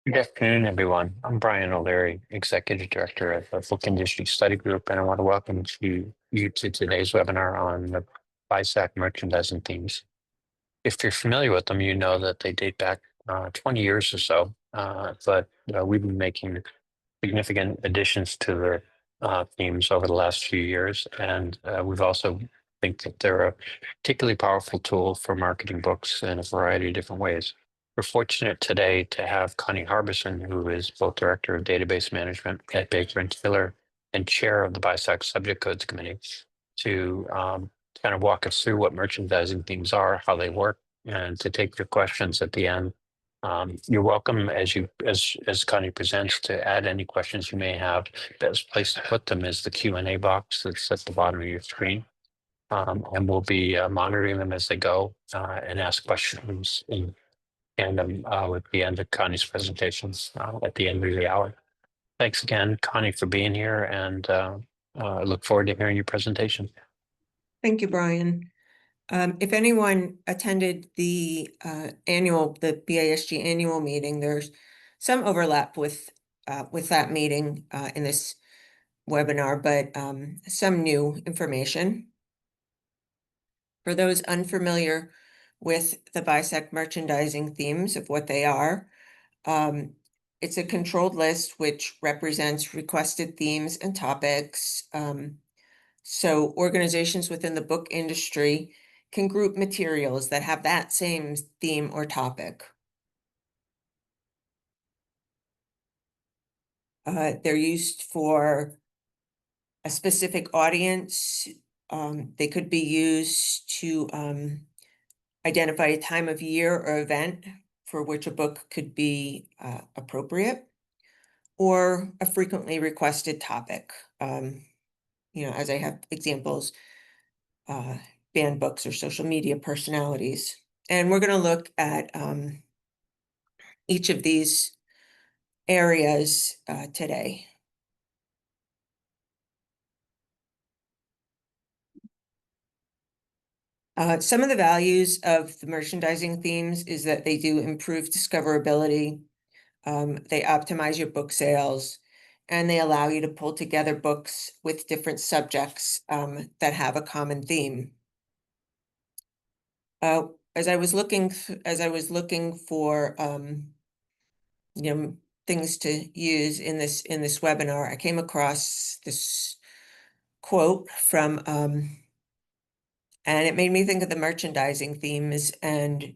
Good afternoon, everyone. I'm Brian O'Leary, Executive Director at the Book Industry Study Group, and I want to welcome you to today's webinar on the BISAC merchandising themes. If you're familiar with them, you know that they date back 20 years or so, but we've been making significant additions to their themes over the last few years, and we've also think that they're a particularly powerful tool for marketing books in a variety of different ways. We're fortunate today to have Connie Harbison, who is both Director of Database Management at Baker and Taylor and Chair of the BISAC Subject Codes Committee, to kind of walk us through what merchandising themes are, how they work, and to take your questions at the end. You're welcome as Connie presents to add any questions you may have. Best place to put them is the Q&A box that's at the bottom of your screen. And we'll be monitoring them as they go and ask questions in tandem with the end of Connie's presentations at the end of the hour. Thanks again, Connie, for being here, and I look forward to hearing your presentation. Thank you, Brian. If anyone attended the BISG annual meeting, there's some overlap with that meeting in this webinar, but some new information. For those unfamiliar with the BISAC merchandising themes of what they are, it's a controlled list which represents requested themes and topics. So organizations within the book industry can group materials that have that same theme or topic. They're used for a specific audience. They could be used to identify a time of year or event for which a book could be appropriate, or a frequently requested topic. As I have examples, banned books or social media personalities. And we're going to look at each of these areas today. Some of the values of the merchandising themes is that they do improve discoverability, they optimize your book sales, and they allow you to pull together books with different subjects that have a common theme. As I was looking for things to use in this webinar, I came across this quote from and it made me think of the merchandising themes and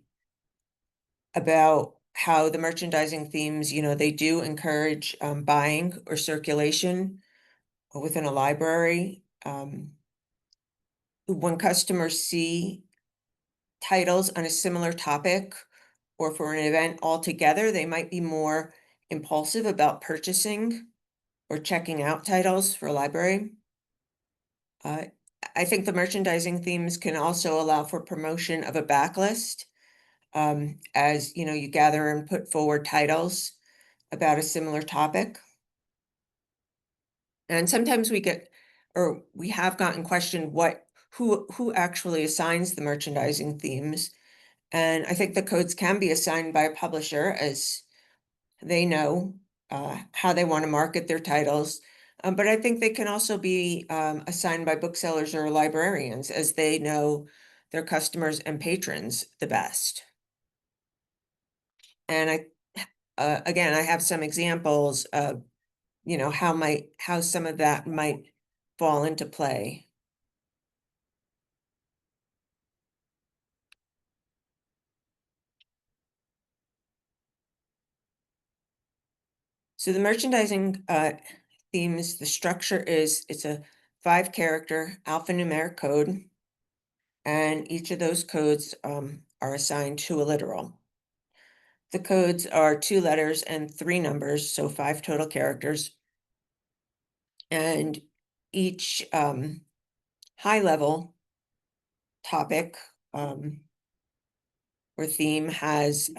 about how the merchandising themes, they do encourage buying or circulation within a library. When customers see titles on a similar topic or for an event altogether, they might be more impulsive about purchasing or checking out titles for a library. I think the merchandising themes can also allow for promotion of a backlist, as you gather and put forward titles about a similar topic. And sometimes we have gotten questioned who actually assigns the merchandising themes. And I think the codes can be assigned by a publisher as they know how they want to market their titles. But I think they can also be assigned by booksellers or librarians as they know their customers and patrons the best. And again, I have some examples of, how some of that might fall into play. So the merchandising themes, the structure it's a 5-character alphanumeric code, and each of those codes are assigned to a literal. The codes are 2 letters and 3 numbers, so 5 total characters. And each high-level topic or theme has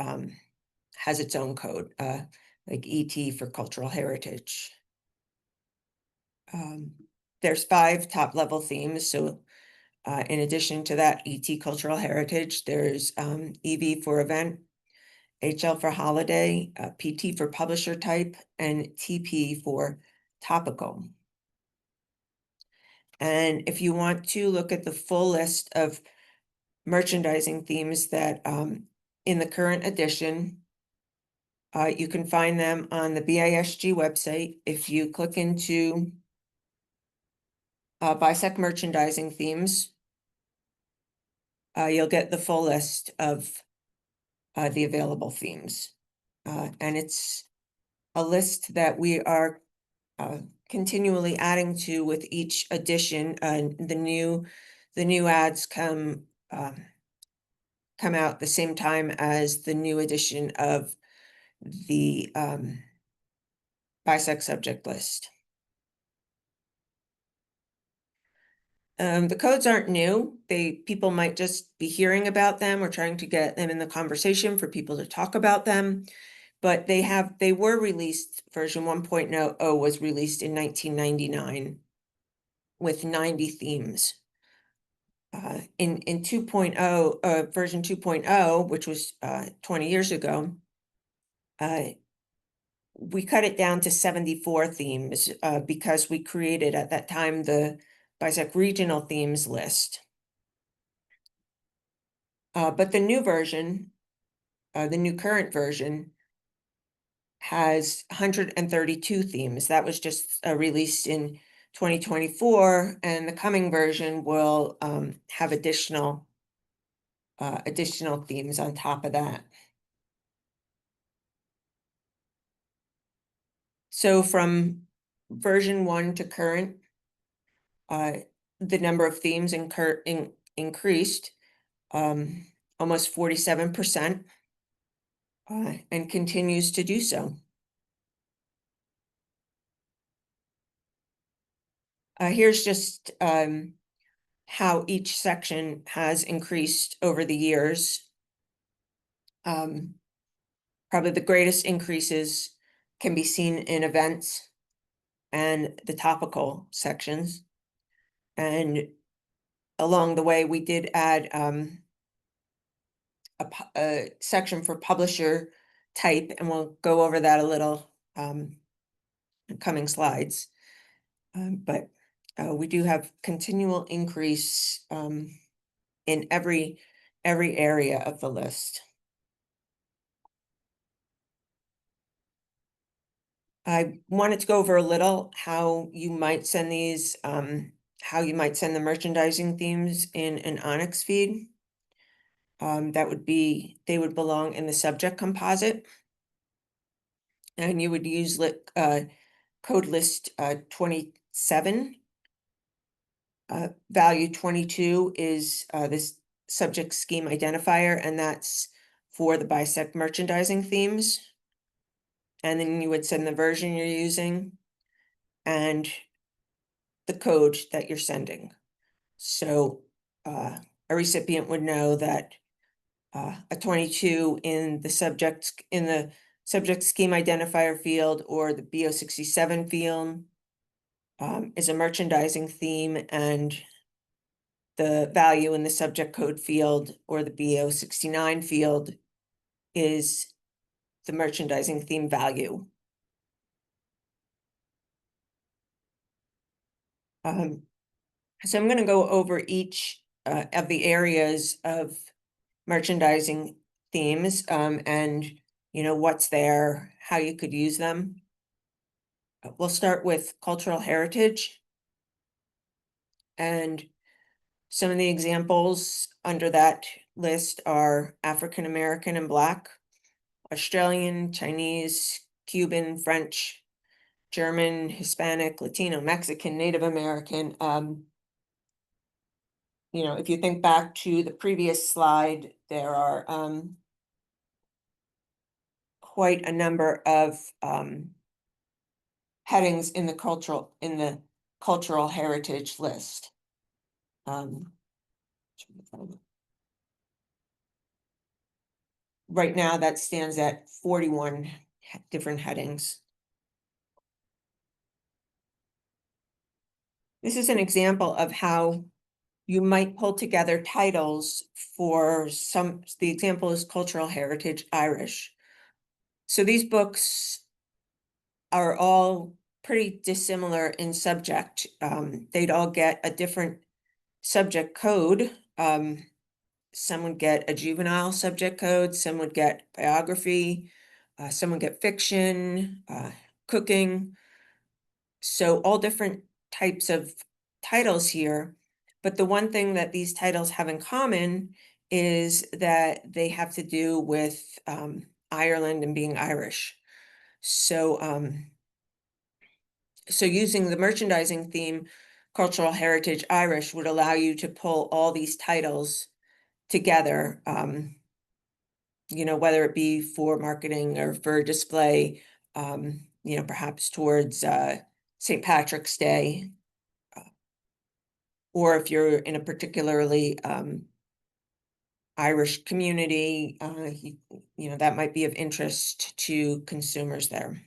its own code, like ET for cultural heritage. There's 5 top-level themes, so in addition to that ET cultural heritage, there's EV for event, HL for holiday, PT for publisher type, and TP for topical. And if you want to look at the full list of merchandising themes that in the current edition, you can find them on the BISG website. If you click into BISAC merchandising themes, you'll get the full list of the available themes. And it's a list that we are continually adding to with each edition. The new ads come out the same time as the new edition of the BISAC subject list. The codes aren't new. People might just be hearing about them or trying to get them in the conversation for people to talk about them. But they were released, version 1.0 was released in 1999 with 90 themes. In 2.0, version 2.0, which was 20 years ago, we cut it down to 74 themes because we created at that time the BISAC regional themes list. But the new version, the new current version, has 132 themes. That was just released in 2024, and the coming version will have additional themes on top of that. So from version 1 to current, the number of themes increased almost 47%, and continues to do so. Here's just how each section has increased over the years. Probably the greatest increases can be seen in events and the topical sections. And along the way, we did add a section for publisher type, and we'll go over that a little in coming slides. But we do have continual increase in every area of the list. I wanted to go over a little how you might send these, how you might send the merchandising themes in an Onyx feed. They would belong in the subject composite. And you would use code list 27. Value 22 is this subject scheme identifier, and that's for the BISAC merchandising themes. And then you would send the version you're using and the code that you're sending. So a recipient would know that a 22 in the subject scheme identifier field or the BO67 field is a merchandising theme, and the value in the subject code field or the BO69 field is the merchandising theme value. So I'm going to go over each of the areas of merchandising themes and what's there, how you could use them. We'll start with cultural heritage, and some of the examples under that list are African American and Black, Australian, Chinese, Cuban, French, German, Hispanic, Latino, Mexican, Native American. If you think back to the previous slide, there are quite a number of headings in the cultural heritage list. Right now, that stands at 41 different headings. This is an example of how you might pull together titles for the example is Cultural Heritage Irish. So these books are all pretty dissimilar in subject. They'd all get a different subject code. Some would get a juvenile subject code, some would get biography, some would get fiction, cooking. So all different types of titles here. But the one thing that these titles have in common is that they have to do with Ireland and being Irish. So, so using the merchandising theme, Cultural Heritage Irish would allow you to pull all these titles together, whether it be for marketing or for display, perhaps towards St. Patrick's Day, or if you're in a particularly Irish community, that might be of interest to consumers there.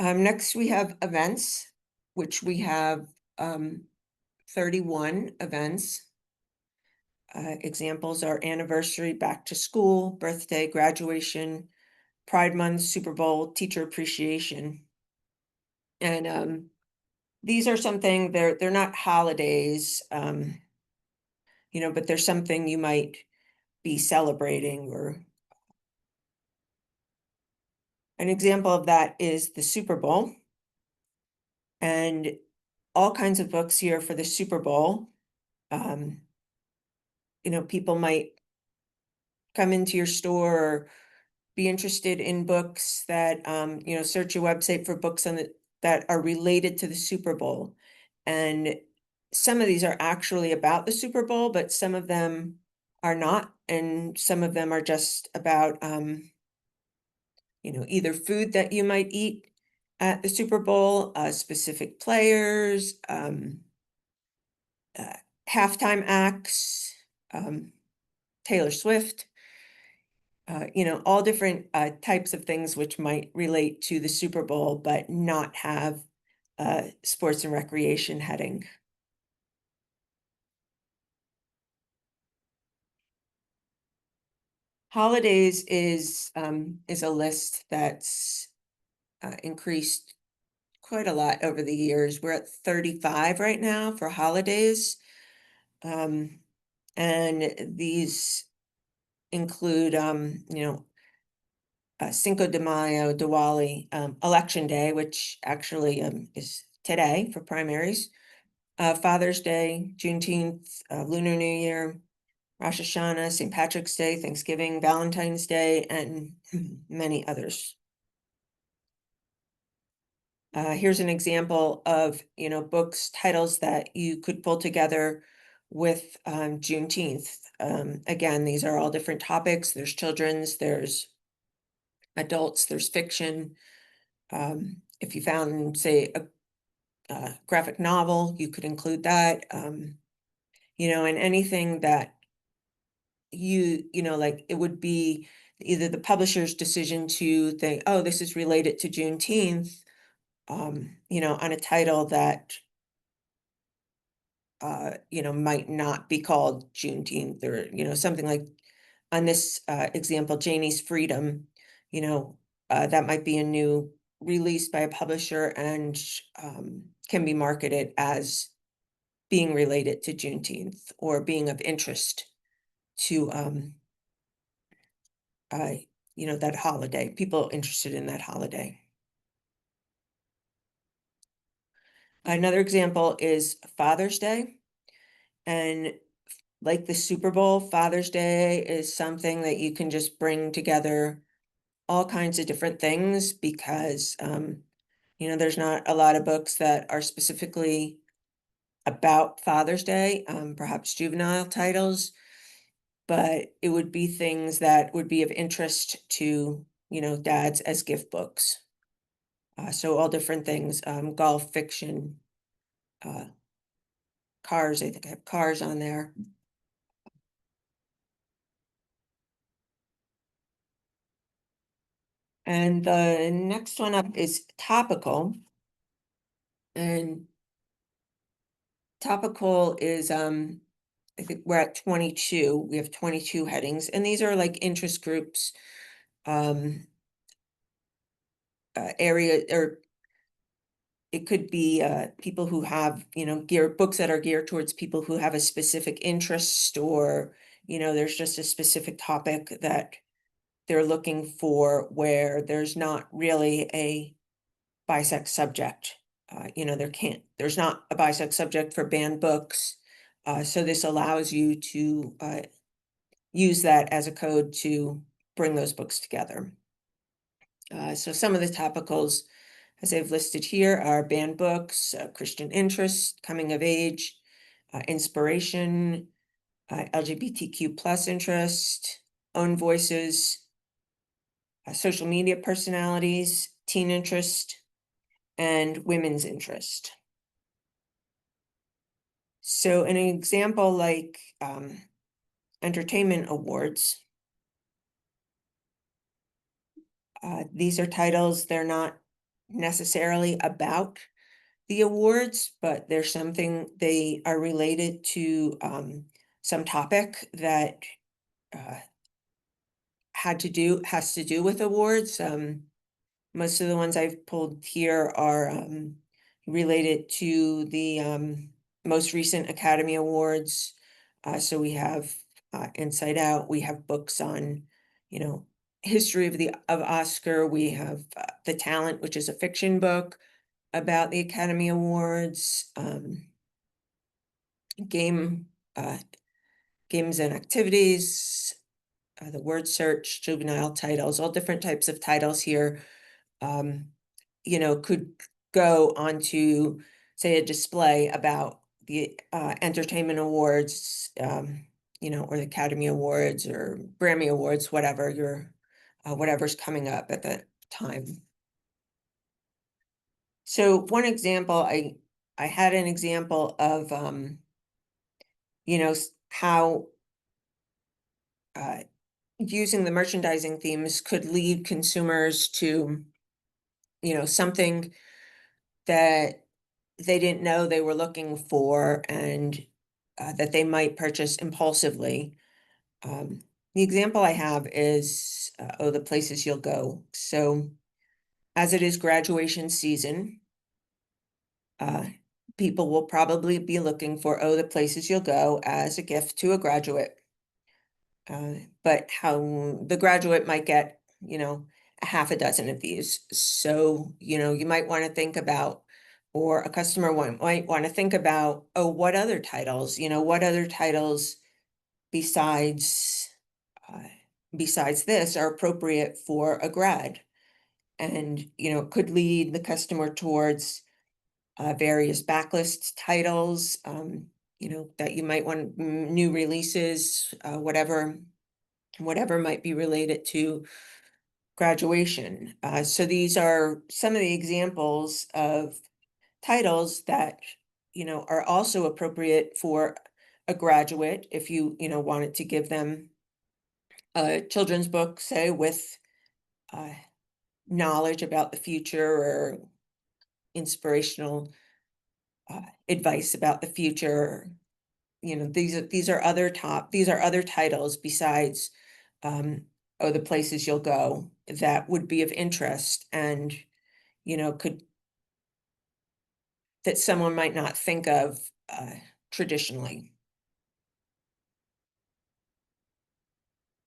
Next, we have events, which we have 31 events. Examples are anniversary, back to school, birthday, graduation, Pride Month, Super Bowl, teacher appreciation. And these are something, they're not holidays, but there's something you might be celebrating. Or an example of that is the Super Bowl. And all kinds of books here for the Super Bowl. People might come into your store or be interested in books that, search your website for books that are related to the Super Bowl. And some of these are actually about the Super Bowl, but some of them are not. And some of them are just about, either food that you might eat at the Super Bowl, specific players, halftime acts, Taylor Swift, all different types of things which might relate to the Super Bowl, but not have sports and recreation heading. Holidays is a list that's increased quite a lot over the years. We're at 35 right now for holidays. And these include, Cinco de Mayo, Diwali, Election Day, which actually is today for primaries, Father's Day, Juneteenth, Lunar New Year, Rosh Hashanah, St. Patrick's Day, Thanksgiving, Valentine's Day, and many others. Here's an example of, books, titles that you could pull together with Juneteenth. Again, these are all different topics. There's children's, there's adults, there's fiction. If you found, say, a graphic novel, you could include that, and anything that like it would be either the publisher's decision to think, oh, this is related to Juneteenth, on a title that might not be called Juneteenth, or something like on this example, Janie's Freedom, that might be a new release by a publisher and can be marketed as being related to Juneteenth or being of interest to that holiday, people interested in that holiday. Another example is Father's Day. And like the Super Bowl, Father's Day is something that you can just bring together all kinds of different things because, there's not a lot of books that are specifically about Father's Day, perhaps juvenile titles, but it would be things that would be of interest to, dads as gift books. So all different things, golf, fiction, cars, I think I have cars on there. And the next one up is topical. And Topical is, I think we're at 22. We have 22 headings, and these are like interest groups, area, or it could be people who have, books that are geared towards people who have a specific interest, or, there's just a specific topic that they're looking for where there's not really a BISAC subject. There's not a BISAC subject for banned books. So this allows you to use that as a code to bring those books together. So some of the topicals, as I've listed here, are banned books, Christian interest, coming of age, inspiration, LGBTQ plus interest, own voices, social media personalities, teen interest, and women's interest. So an example like entertainment awards, these are titles, they're not necessarily about the awards, but there's something, they are related to some topic that has to do with awards. Most of the ones I've pulled here are related to the most recent Academy Awards. So we have Inside Out, we have books on, history of Oscar, we have The Talent, which is a fiction book about the Academy Awards, games and activities, the word search, juvenile titles, all different types of titles here, could go onto, say, a display about the entertainment awards, or the Academy Awards or Grammy Awards, whatever's coming up at that time. So one example, I had an example of, how using the merchandising themes could lead consumers to, something that they didn't know they were looking for, and that they might purchase impulsively. The example I have is, Oh, the Places You'll Go. So as it is graduation season, people will probably be looking for Oh, the Places You'll Go as a gift to a graduate. But how the graduate might get, a half a dozen of these. So, you might want to think about, or a customer might want to think about, oh, what other titles, besides, besides this are appropriate for a grad? And, could lead the customer towards various backlist titles, that you might want, new releases, whatever might be related to graduation. So these are some of the examples of titles that, are also appropriate for a graduate if you, wanted to give them a children's book, say, with knowledge about the future, or inspirational advice about the future. These are other titles besides Oh, the Places You'll Go, that would be of interest, and that someone might not think of traditionally.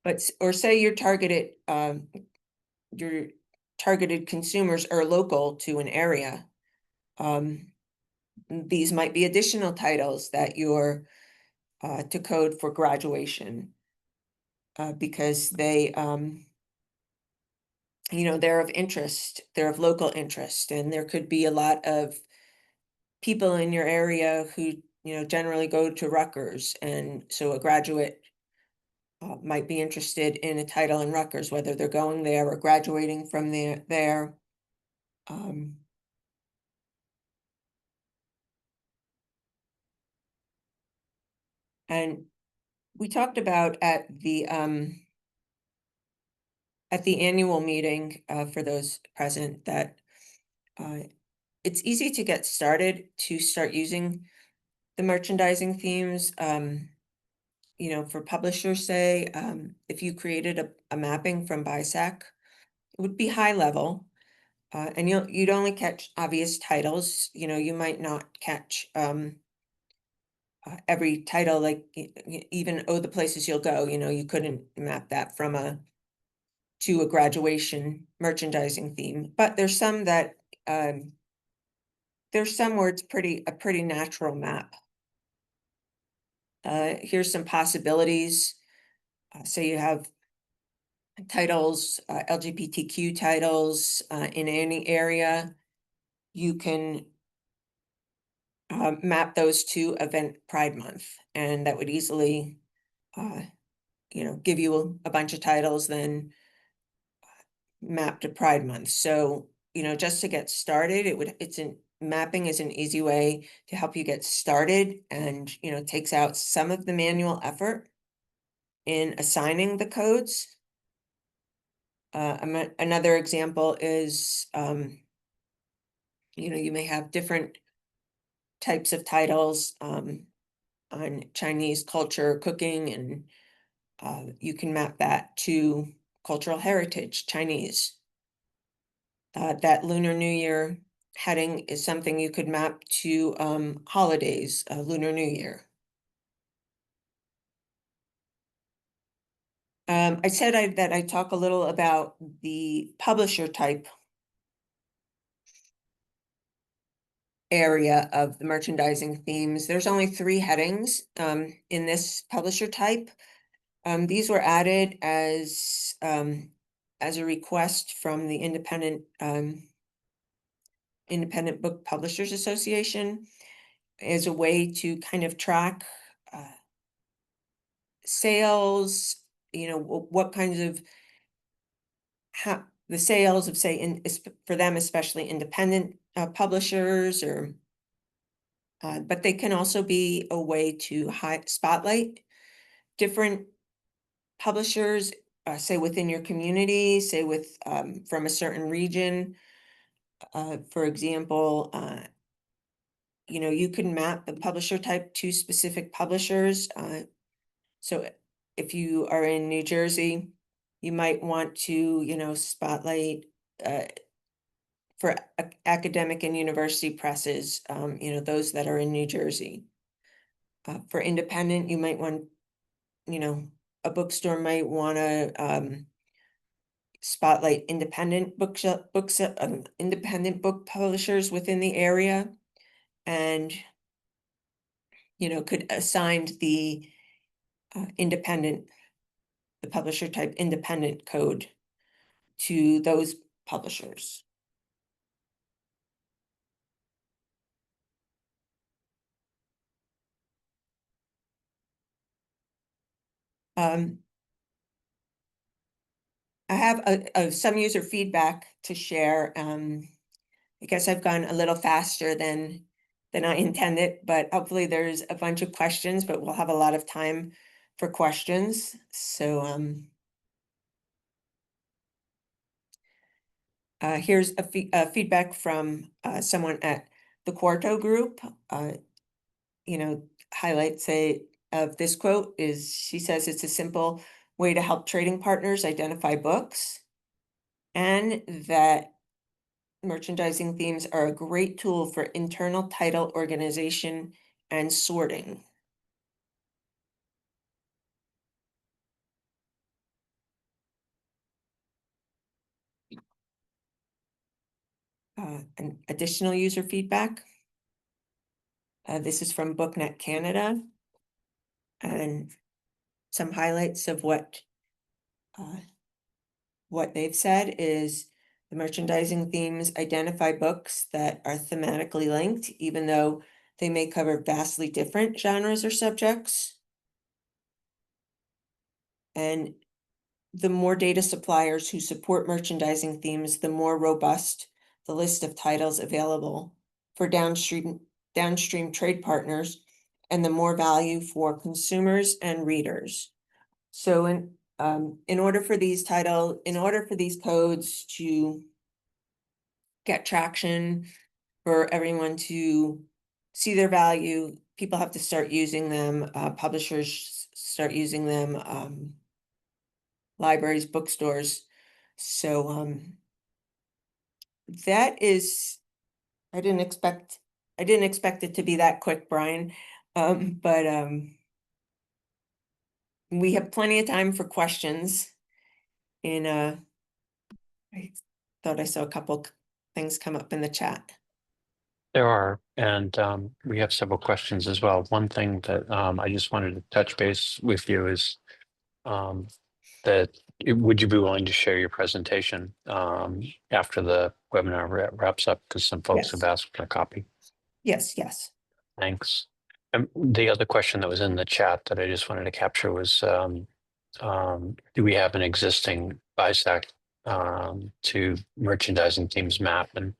But or say your targeted consumers are local to an area. These might be additional titles that you're to code for graduation, because they, they're of interest, they're of local interest, and there could be a lot of people in your area who, generally go to Rutgers, and so a graduate might be interested in a title in Rutgers, whether they're going there or graduating from there. And we talked about at the annual meeting, for those present, that it's easy to get started, to start using the merchandising themes, you know, for publishers, say, if you created a mapping from BISAC, it would be high level. And you'd only catch obvious titles, you know, you might not catch every title, like even Oh, the Places You'll Go, you know, you couldn't map that from to a graduation merchandising theme, but there's some that there's some where it's a pretty natural map. Here's some possibilities. Say you have titles, LGBTQ titles in any area, you can map those to Event Pride Month, and that would easily, you know, give you a bunch of titles, then map to Pride Month. So, you know, just to get started, mapping is an easy way to help you get started, and, you know, takes out some of the manual effort in assigning the codes. Another example is, you know, you may have different types of titles on Chinese culture, cooking, and you can map that to cultural heritage, Chinese. That Lunar New Year heading is something you could map to holidays, Lunar New Year. I said that I talk a little about the publisher type area of the merchandising themes. There's only 3 headings in this publisher type. These were added as a request from the Independent Book Publishers Association, as a way to kind of track sales, you know, what kinds of the sales of, say, for them, especially independent publishers, or but they can also be a way to spotlight different publishers, say within your community, say from a certain region. For example, you know, you can map the publisher type to specific publishers. So if you are in New Jersey, you might want to, you know, spotlight for academic and university presses, you know, those that are in New Jersey. For independent, you might want, you know, a bookstore might want to spotlight independent independent book publishers within the area, and, you know, could assign the publisher type independent code to those publishers. I have some user feedback to share. I guess I've gone a little faster than I intended, but hopefully there's a bunch of questions, but we'll have a lot of time for questions. So here's a feedback from someone at the Quarto group. You know, highlights of this quote is, she says, it's a simple way to help trading partners identify books, and that merchandising themes are a great tool for internal title organization and sorting. And additional user feedback. This is from BookNet Canada, and some highlights of what they've said is, the merchandising themes identify books that are thematically linked, even though they may cover vastly different genres or subjects. And the more data suppliers who support merchandising themes, the more robust the list of titles available for downstream trade partners, and the more value for consumers and readers. So in order for these codes to get traction, for everyone to see their value. People have to start using them, publishers start using them, libraries, bookstores. So that is, I didn't expect it to be that quick, Brian. But we have plenty of time for questions. And I thought I saw a couple things come up in the chat. There are, and we have several questions as well. One thing that I just wanted to touch base with you is that would you be willing to share your presentation after the webinar wraps up? Because some folks have Yes, asked for a copy. yes, yes. Thanks. And the other question that was in the chat that I just wanted to capture was, do we have an existing BISAC to merchandising teams map? And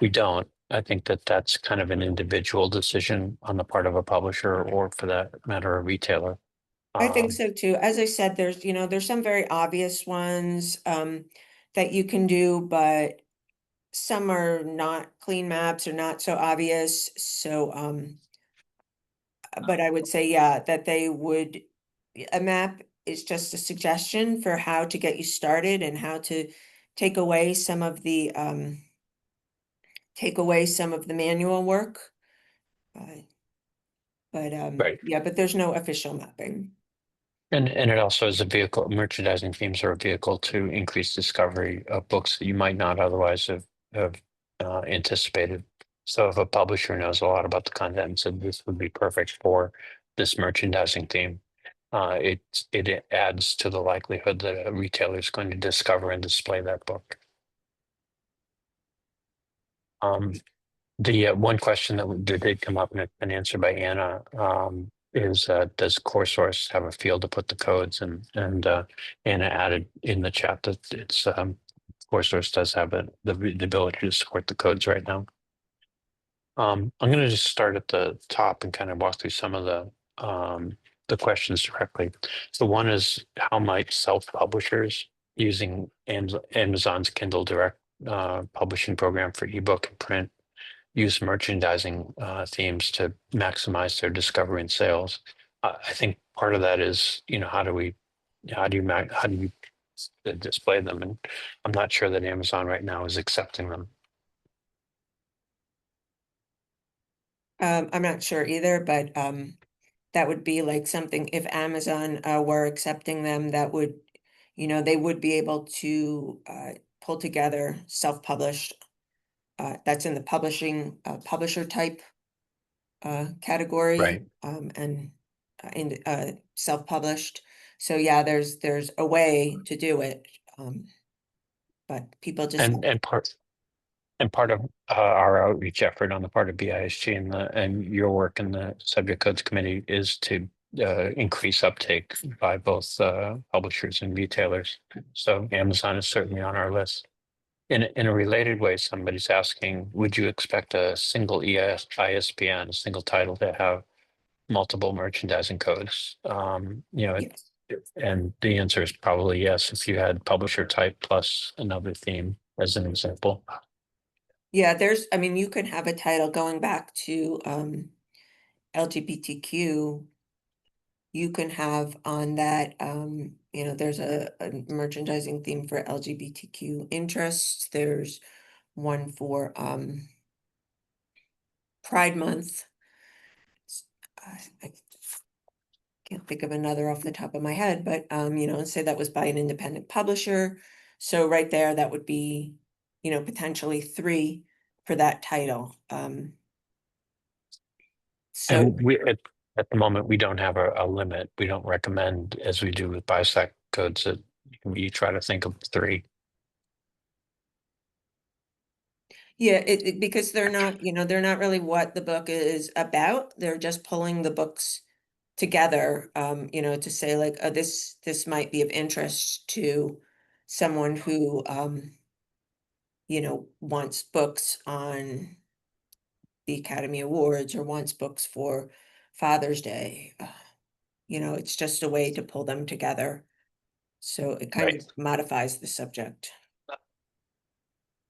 we don't. I think that that's kind of an individual decision on the part of a publisher or for that matter, a retailer. I think so too. As I said, there's some very obvious ones that you can do, but some are not clean maps or not so obvious. So but I would say, yeah, that they would, a map is just a suggestion for how to get you started and how to take away some of the manual work. But Right. yeah, but there's no official mapping. And it also is a vehicle, merchandising themes are a vehicle to increase discovery of books that you might not otherwise have anticipated. So if a publisher knows a lot about the content and said this would be perfect for this merchandising theme, it adds to the likelihood that a retailer is going to discover and display that book. The one question that did come up and it's been answered by Anna is does CoreSource have a field to put the codes? And Anna added in the chat that it's CoreSource does have the ability to support the codes right now. I'm going to just start at the top and kind of walk through some of the questions directly. So one is how might self-publishers using Amazon's Kindle Direct publishing program for ebook and print use merchandising themes to maximize their discovery and sales. I think part of that is, how do you display them? And I'm not sure that Amazon right now is accepting them. I'm not sure either, but that would be like something, if Amazon were accepting them, that would, they would be able to pull together self-published. That's in the publishing publisher type category, Right. and in self-published. So yeah, there's a way to do it, but people just And part of our outreach effort on the part of BISG and your work in the subject codes committee is to increase uptake by both publishers and retailers. So Amazon is certainly on our list. In a related way, somebody's asking, would you expect a single ISBN, a single title to have multiple merchandising codes? yes. And the answer is probably yes, if you had publisher type plus another theme as an example. Yeah, I mean, you can have a title going back to LGBTQ. You can have on that, there's a merchandising theme for LGBTQ interests. There's one for Pride Month. I can't think of another off the top of my head, but and say that was by an independent publisher. So right there, that would be, potentially 3 for that title. So And at the moment, we don't have a limit. We don't recommend, as we do with BISAC codes, that we try to think of 3. yeah, because they're not, they're not really what the book is about. They're just pulling the books together, to say like, oh, this might be of interest to someone who wants books on the Academy Awards or wants books for Father's Day. It's just a way to pull them together. So it kind Right. of modifies the subject.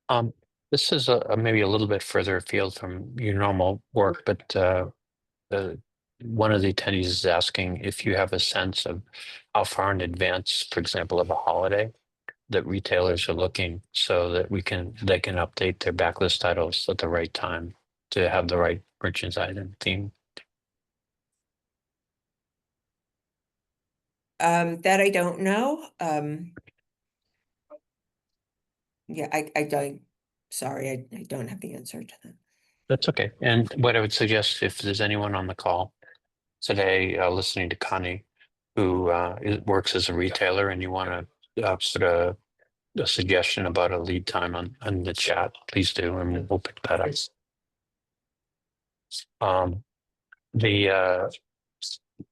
Um, This is maybe a little bit further afield from your normal work, but the one of the attendees is asking if you have a sense of how far in advance, for example, of a holiday, that retailers are looking so that they can update their backlist titles at the right time to have the right merchandising theme. That I don't know. Yeah, I don't, sorry, I don't have the answer to that. That's okay. And what I would suggest, if there's anyone on the call today listening to Connie, who works as a retailer, and you want to put a suggestion about a lead time on the chat, please do, and we'll pick that up. Um, the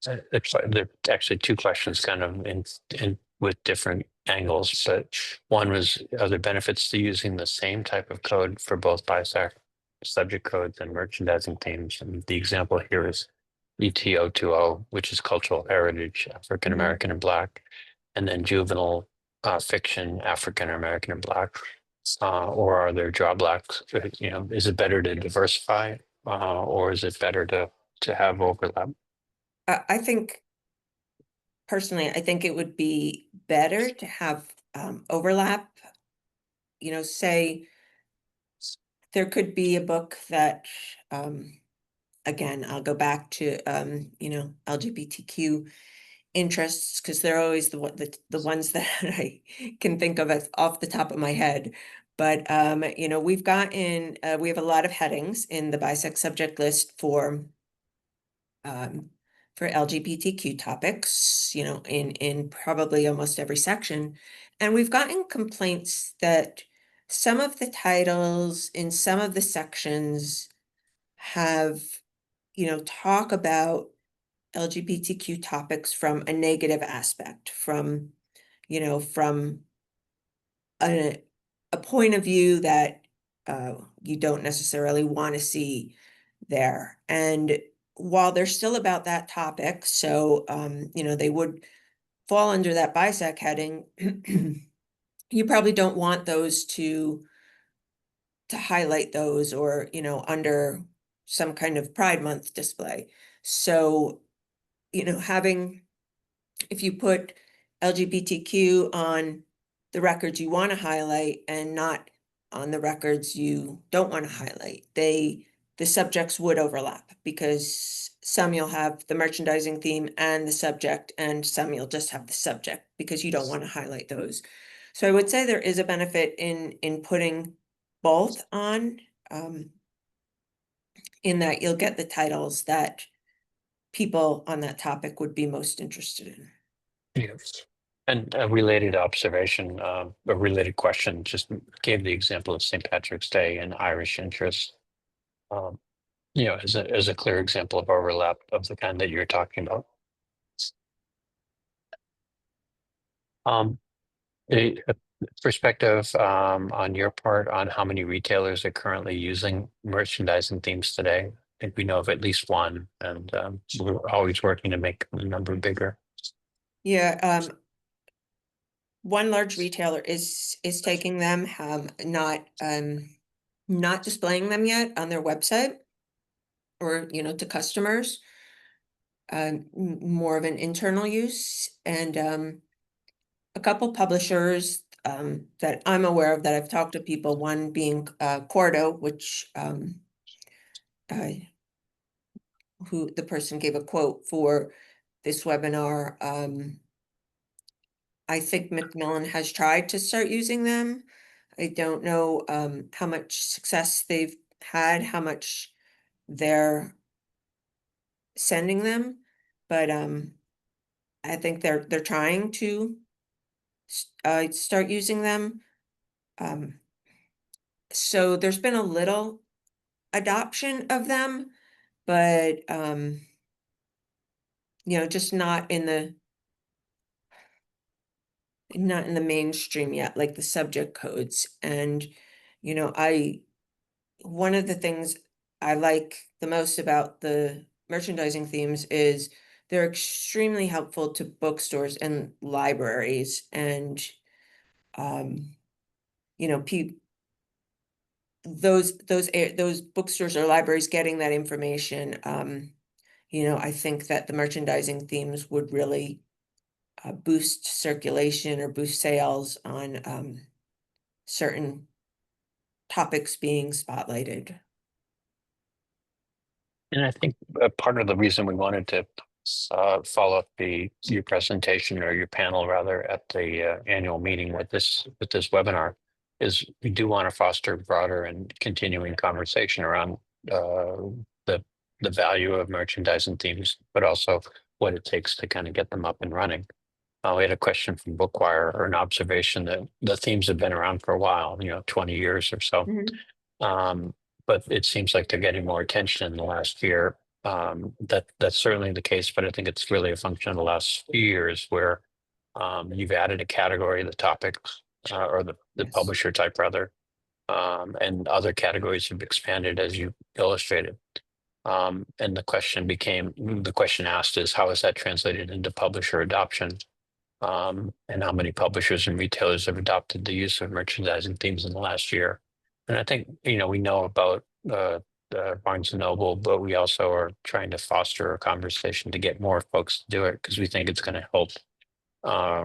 there are actually two questions kind of in with different angles, but one was, are there benefits to using the same type of code for both BISAC subject codes and merchandising themes? And the example here is ET020, which is cultural heritage, African American and Black, and then juvenile fiction, African American and Black. Or are there drawbacks? Is it better to diversify, or is it better to have overlap? I think personally, I think it would be better to have overlap. Say there could be a book that, again, I'll go back to LGBTQ interests, because they're always the ones that I can think of as off the top of my head. But we have a lot of headings in the BISAC subject list for LGBTQ topics, in probably almost every section. And we've gotten complaints that some of the titles in some of the sections have, talk about LGBTQ topics from a negative aspect, from a, a point of view that you don't necessarily want to see there. And while they're still about that topic, so they would fall under that BISAC heading, you probably don't want those to highlight those, or under some kind of Pride Month display. So having, if you put LGBTQ on the records you want to highlight and not on the records you don't want to highlight, the subjects would overlap, because some you'll have the merchandising theme and the subject, and some you'll just have the subject because you don't want to highlight those. So I would say there is a benefit in putting both on, in that you'll get the titles that people on that topic would be most interested in. Yes. And a related observation, a related question, just gave the example of St. Patrick's Day and Irish interest, um, as a clear example of overlap of the kind that you're talking about. A perspective on your part on how many retailers are currently using merchandising themes today. I think we know of at least one, and we're always working to make the number bigger. Yeah, one large retailer is taking them, not displaying them yet on their website or to customers. More of an internal use, and a couple publishers that I'm aware of that I've talked to people. One being Cordo, which who the person gave a quote for this webinar. I think Macmillan has tried to start using them. I don't know how much success they've had, how much they're sending them, but I think they're trying to start using them. So there's been a little adoption of them, but just not in the mainstream yet, like the subject codes. And one of the things I like the most about the merchandising themes is they're extremely helpful to bookstores and libraries, and people those bookstores or libraries getting that information, I think that the merchandising themes would really boost circulation or boost sales on certain topics being spotlighted. And I think part of the reason we wanted to follow up your presentation or your panel rather at the annual meeting with this webinar is we do want to foster broader and continuing conversation around the value of merchandising themes, but also what it takes to kind of get them up and running. We had a question from Bookwire or an observation that the themes have been around for a while, 20 years or so. Um, but it seems like they're getting more attention in the last year. That's certainly the case, but I think it's really a function of the last few years where you've added a category, the topic or the Yes. publisher type rather, and other categories have expanded as you illustrated. And the question asked is how is that translated into publisher adoption? And how many publishers and retailers have adopted the use of merchandising themes in the last year. And I think, we know about Barnes and Noble, but we also are trying to foster a conversation to get more folks to do it because we think it's going to help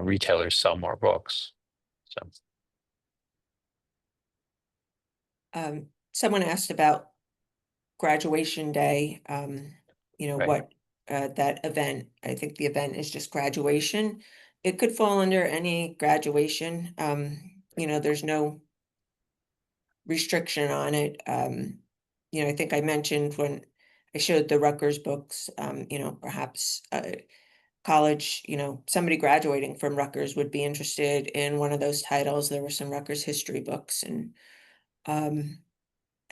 retailers sell more books. So, Someone asked about graduation day, right. what that event, I think the event is just graduation. It could fall under any graduation. There's no restriction on it. I think I mentioned when I showed the Rutgers books, perhaps college, somebody graduating from Rutgers would be interested in one of those titles. There were some Rutgers history books, and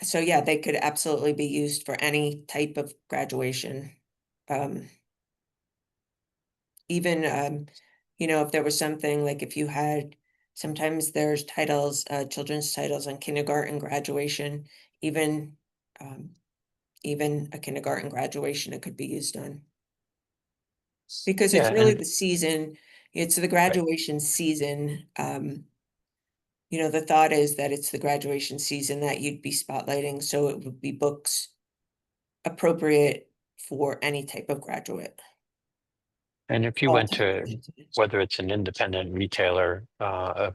so yeah, they could absolutely be used for any type of graduation. Even if there was something like if you had sometimes there's titles, children's titles on kindergarten graduation, even even a kindergarten graduation it could be used on. Because it's Yeah, really and the season, it's the right. graduation season. The thought is that it's the graduation season that you'd be spotlighting, so it would be books appropriate for any type of graduate. And if you All went types of to graduates. whether it's an independent retailer, a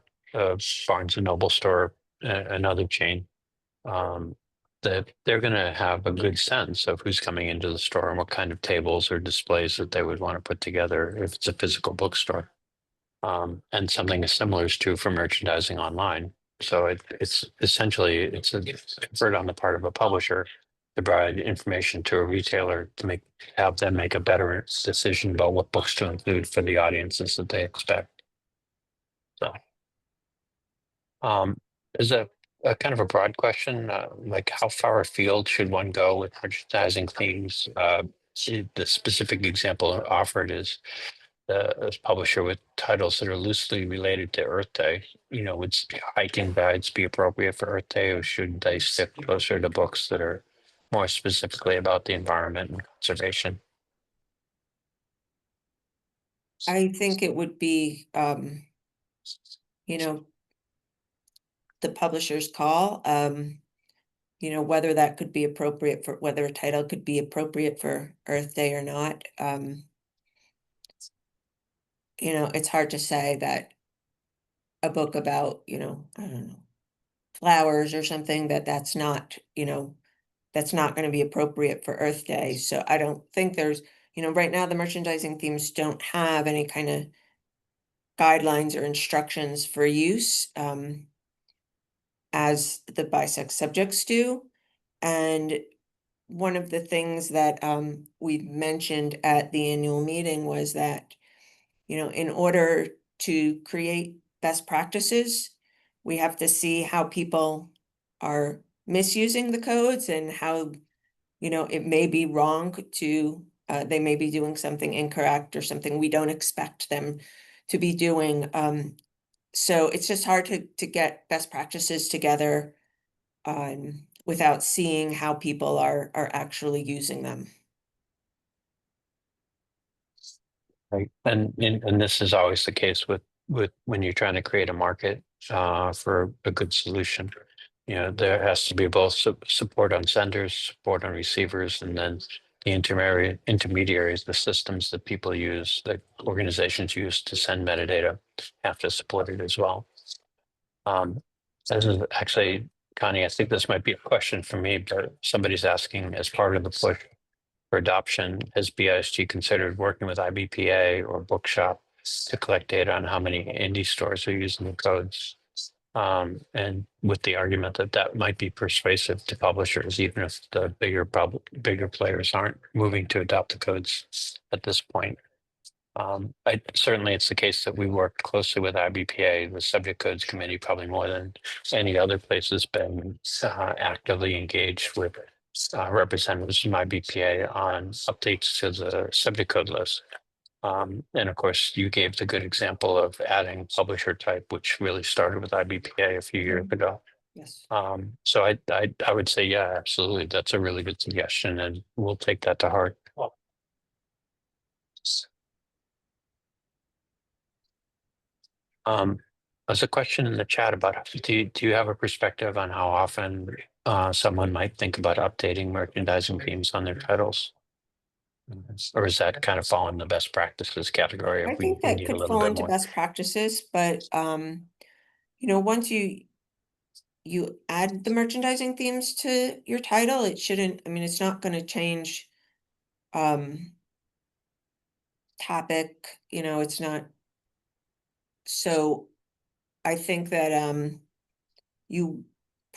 Barnes and Noble store, another chain, um, that they're going to have a good sense of who's coming into the store and what kind of tables or displays that they would want to put together if it's a physical bookstore. And something similar is true for merchandising online. So it's essentially it's an effort on the part of a publisher to provide information to a retailer to have them make a better decision about what books to include for the audiences that they expect. So, is a kind of a broad question, like how far afield should one go with merchandising themes? The specific example offered is a publisher with titles that are loosely related to Earth Day. Would hiking guides be appropriate for Earth Day, or should they stick closer to books that are more specifically about the environment and conservation? I think it would be, you know, the publisher's call, whether that could be appropriate for, whether a title could be appropriate for Earth Day or not. It's hard to say that a book about, I don't know, flowers or something that's not going to be appropriate for Earth Day. So I don't think there's, right now the merchandising themes don't have any kind of guidelines or instructions for use, as the BISAC subjects do. And one of the things that we mentioned at the annual meeting was that, in order to create best practices, we have to see how people are misusing the codes and how, it may be wrong to, they may be doing something incorrect or something we don't expect them to be doing. So it's just hard to get best practices together without seeing how people are actually using them. Right. And this is always the case with when you're trying to create a market for a good solution. there has to be both support on senders, support on receivers, and then the intermediaries, the systems that people use, that organizations use to send metadata, have to support it as well. This is actually, Connie, I think this might be a question for me, but somebody's asking, as part of the push for adoption, has BISG considered working with IBPA or Bookshop to collect data on how many indie stores are using the codes? And with the argument that that might be persuasive to publishers, even if the bigger players aren't moving to adopt the codes at this point. Certainly it's the case that we worked closely with IBPA, the Subject Codes Committee, probably more than any other place has been actively engaged with representatives from IBPA on updates to the subject code list. And of course, you gave the good example of adding publisher type, which really started with IBPA a few years ago. Yes. So I would say, yeah, absolutely. That's a really good suggestion, and we'll take that to heart. There's a question in the chat about, do you have a perspective on how often someone might think about updating merchandising themes on their titles? Or is that kind of fall in the best practices category I if think we that need a could little fall bit into more? best practices, but once you add the merchandising themes to your title, it shouldn't, I mean, it's not going to change topic, it's not. So I think that you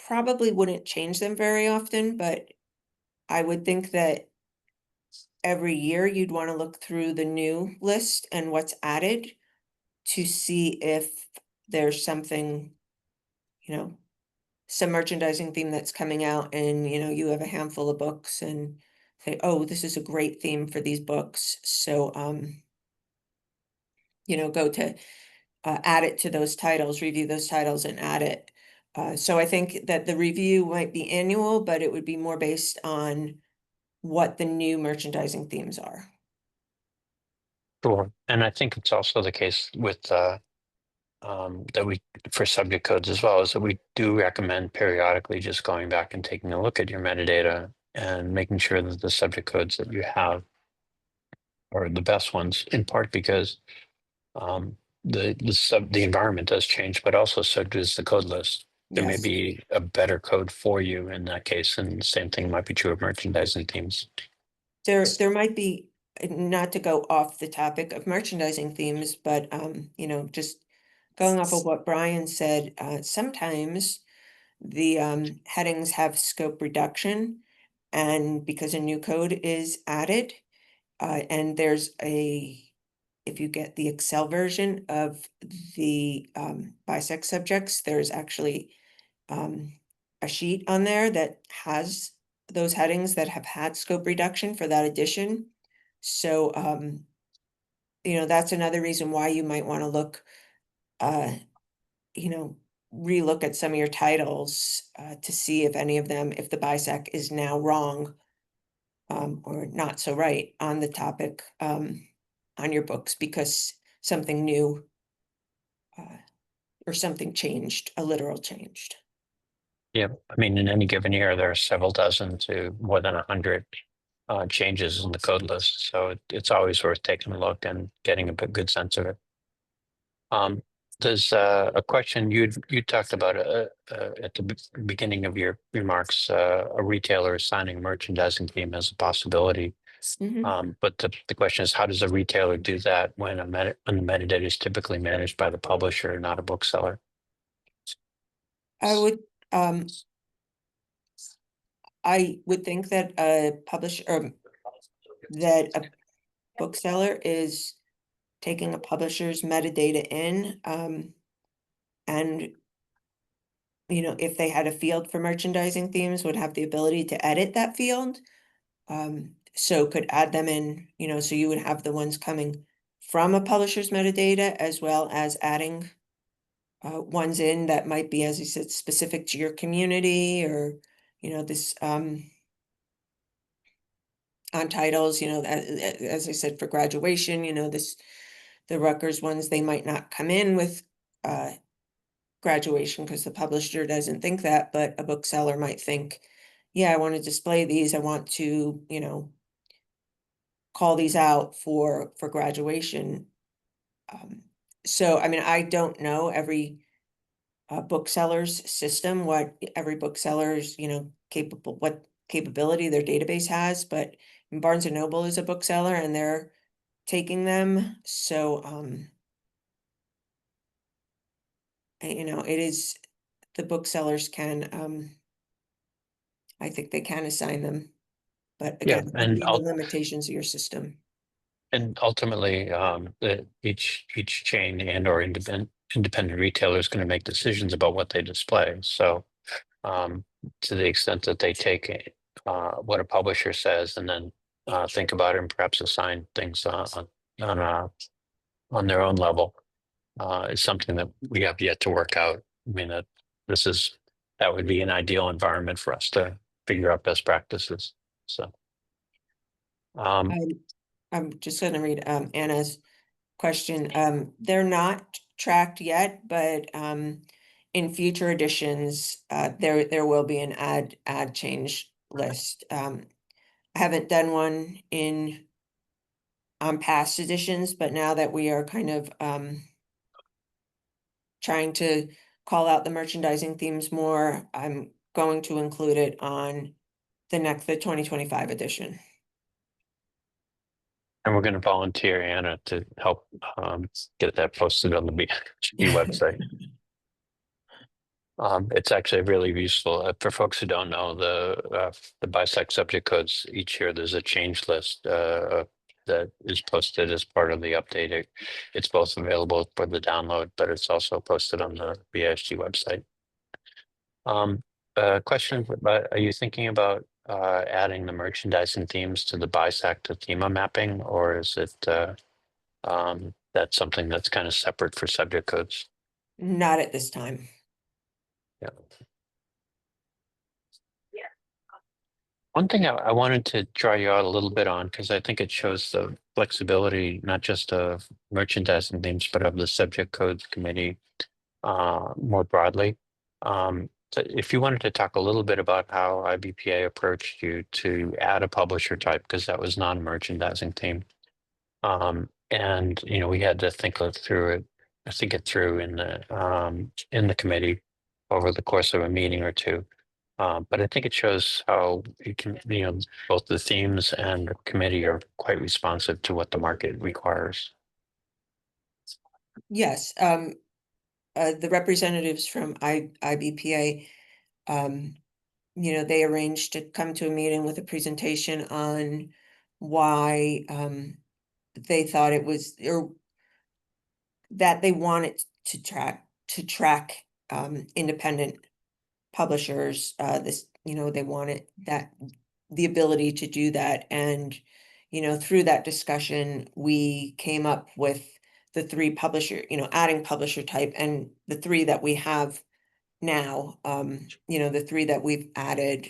probably wouldn't change them very often, but I would think that every year you'd want to look through the new list and what's added to see if there's something, some merchandising theme that's coming out, and you have a handful of books and say, oh, this is a great theme for these books. So go to add it to those titles, review those titles and add it. So I think that the review might be annual, but it would be more based on what the new merchandising themes are. Sure. And I think it's also the case with that we, for subject codes as well, is that we do recommend periodically just going back and taking a look at your metadata and making sure that the subject codes that you have are the best ones, in part because the environment does change, but also so does the code list. There may Yes. be a better code for you in that case, and the same thing might be true of merchandising themes. There might be, not to go off the topic of merchandising themes, but just going off of what Brian said, sometimes the headings have scope reduction, and because a new code is added, and if you get the Excel version of the BISAC subjects, there's actually a sheet on there that has those headings that have had scope reduction for that edition. So that's another reason why you might want to look relook at some of your titles to see if any of them, if the BISAC is now wrong or not so right on the topic on your books because something new or something changed, a literal changed. Yeah, I mean, in any given year, there are several dozen to more than 100 changes in the code list. So it's always worth taking a look and getting a good sense of it. There's a question you talked about at the beginning of your remarks, a retailer assigning merchandising theme as a possibility. But the question is, how does a retailer do that when when the metadata is typically managed by the publisher, not a bookseller? I would think that a publisher or that a bookseller is taking a publisher's metadata in, and if they had a field for merchandising themes, would have the ability to edit that field. So could add them in, so you would have the ones coming from a publisher's metadata as well as adding ones in that might be, as you said, specific to your community or, this on titles, as I said, for graduation, the Rutgers ones, they might not come in with graduation because the publisher doesn't think that, but a bookseller might think, yeah, I want to display these. I want to, you know, call these out for graduation. So, I mean, I don't know every bookseller's system, what every bookseller's, you know, capable, what capability their database has, but Barnes and Noble is a bookseller and they're taking them. So, you know, it is, the booksellers can, I think they can assign them, but Yeah, again, it would be the limitations of your system. and ultimately, each chain and or independent retailer is going to make decisions about what they display. So, to the extent that they take what a publisher says and then think about it and perhaps assign things on, on their own level, is something that we have yet to work out. I mean, this is that would be an ideal environment for us to figure out best practices. So, um, I'm just gonna read Anna's question. They're not tracked yet, but in future editions, there will be an ad change list. I haven't done one in on past editions, but now that we are kind of trying to call out the merchandising themes more, I'm going to include it on the 2025 edition. and we're going to volunteer Anna to help get that posted on the BISG website. It's actually really useful for folks who don't know the BISAC subject codes. Each year there's a change list that is posted as part of the update. It's both available for the download, but it's also posted on the BISG website. Question, are you thinking about adding the merchandising themes to the BISAC to thema mapping, or is it that's something that's kind of separate for subject codes? Not at this time. Yeah. One thing I wanted to draw you out a little bit on, because I think it shows the flexibility, not just of merchandising themes, but of the subject codes committee more broadly. So if you wanted to talk a little bit about how IBPA approached you to add a publisher type, because that was non-merchandising theme. And you know, we had to think it through in the committee over the course of a meeting or two. But I think it shows how you can, you know, both the themes and the committee are quite responsive to what the market requires. Yes, the representatives from IBPA, you know, they arranged to come to a meeting with a presentation on why they thought it was, or that they wanted to track independent publishers. This, you know, they wanted that, the ability to do that. And, you know, through that discussion, we came up with the three publisher, you know, adding publisher type, and the three that we have now, you know, the three that we've added,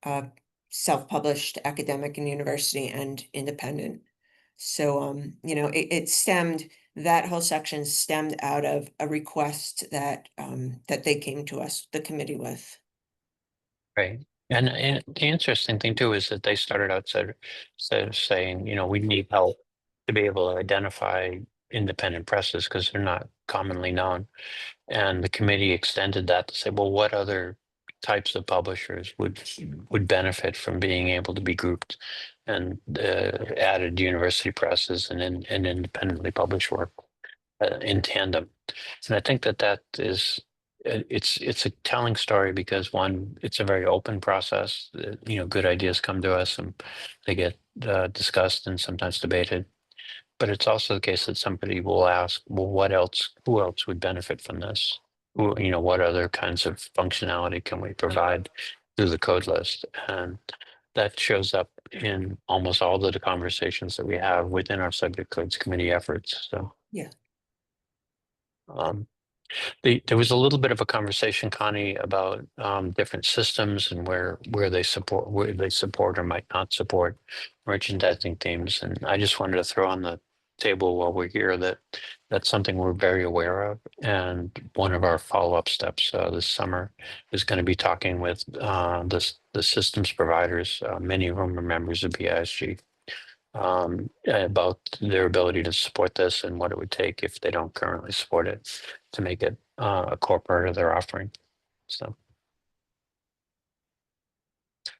uh, self-published, academic and university, and independent. So, you know, it stemmed, that whole section stemmed out of a request that, that they came to us, the committee, with. Right. And the interesting thing too is that they started out saying, you know, we need help to be able to identify independent presses because they're not commonly known. And the committee extended that to say, well, what other types of publishers would benefit from being able to be grouped, and added university presses and independently published work in tandem. And I think that is it's a telling story because one, it's a very open process. You know, good ideas come to us and they get discussed and sometimes debated. But it's also the case that somebody will ask, well, what else? Who else would benefit from this? You know, what other kinds of functionality can we provide through the code list? And that shows up in almost all of the conversations that we have within our subject codes committee efforts. So Yeah. um, there was a little bit of a conversation, Connie, about different systems and where they support or might not support merchandising themes. And I just wanted to throw on the table while we're here that that's something we're very aware of. And one of our follow-up steps this summer is going to be talking with the systems providers, many of whom are members of BISG, about their ability to support this and what it would take if they don't currently support it to make it a core part of their offering. So,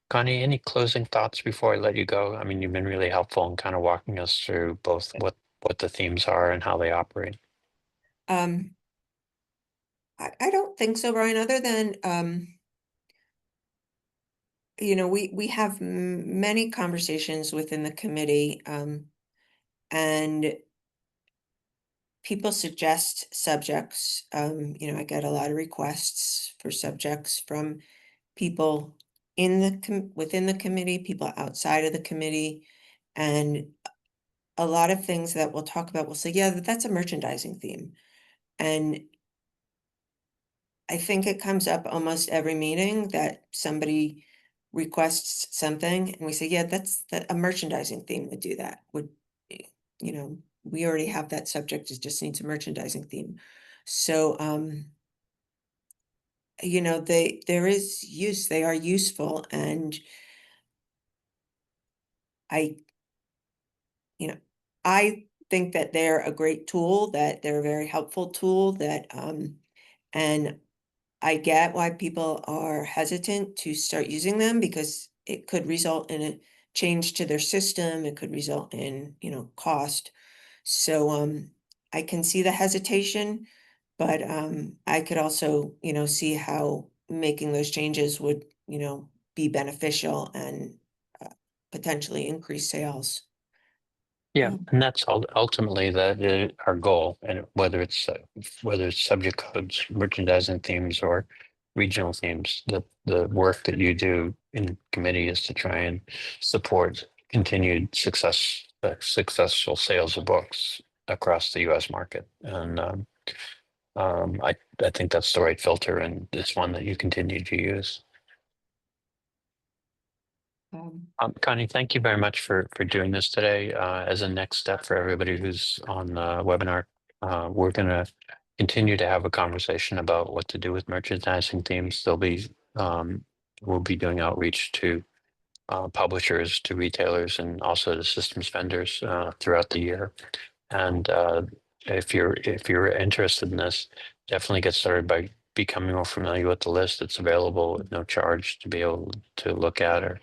Connie, any closing thoughts before I let you go? I mean, you've been really helpful in kind of walking us through both what the themes are and how they operate. Um, I don't think so, Brian, other than, you know, we have many conversations within the committee, and people suggest subjects. You know, I get a lot of requests for subjects from people in the within the committee, people outside of the committee, and a lot of things that we'll talk about, we'll say, yeah, that's a merchandising theme. And I think it comes up almost every meeting that somebody requests something and we say, yeah, a merchandising theme would do that. You know, we already have that subject, it just needs a merchandising theme. So, you know, there is use, they are useful, and I, you know, I think that they're a great tool, that they're a very helpful tool, that, and I get why people are hesitant to start using them, because it could result in a change to their system. It could result in, you know, cost. So, I can see the hesitation, but, I could also, you know, see how making those changes would, you know, be beneficial and, potentially increase sales. Yeah, Um, and that's ultimately our goal, and whether it's subject codes, merchandising themes, or regional themes. The work that you do in committee is to try and support continued successful sales of books across the U.S. market, and I think that's the right filter, and it's one that you continue to use. Connie, thank you very much for doing this today. As a next step for everybody who's on the webinar, we're going to continue to have a conversation about what to do with merchandising themes. We'll be doing outreach to publishers, to retailers, and also to systems vendors throughout the year. And if you're interested in this, definitely get started by becoming more familiar with the list. It's available at no charge to be able to look at, or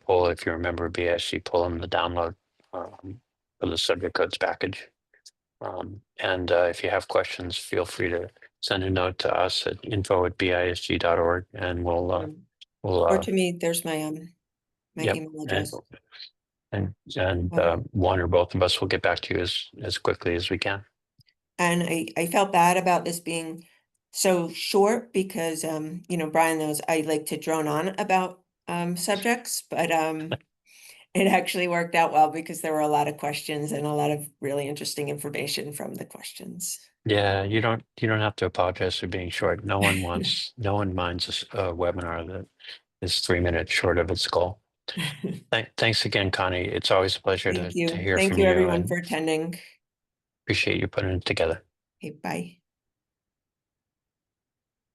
pull, if you remember BISG, pull in the download for the subject codes package. And if you have questions, feel free to send a note to us at info@bisg.org, and we'll or to me, there's my yep, email and address. one or both of us will get back to you as quickly as we can. And I felt bad about this being so short because, you know, Brian knows I like to drone on about, subjects, but, it actually worked out well because there were a lot of questions and a lot of really interesting information from the questions. Yeah, you don't have to apologize for being short. No one minds a webinar that is 3 minutes short of its goal. Thanks again, Connie. It's always a pleasure Thank to you. hear Thank from you, you, everyone, and for attending. appreciate you putting it together. Okay, bye.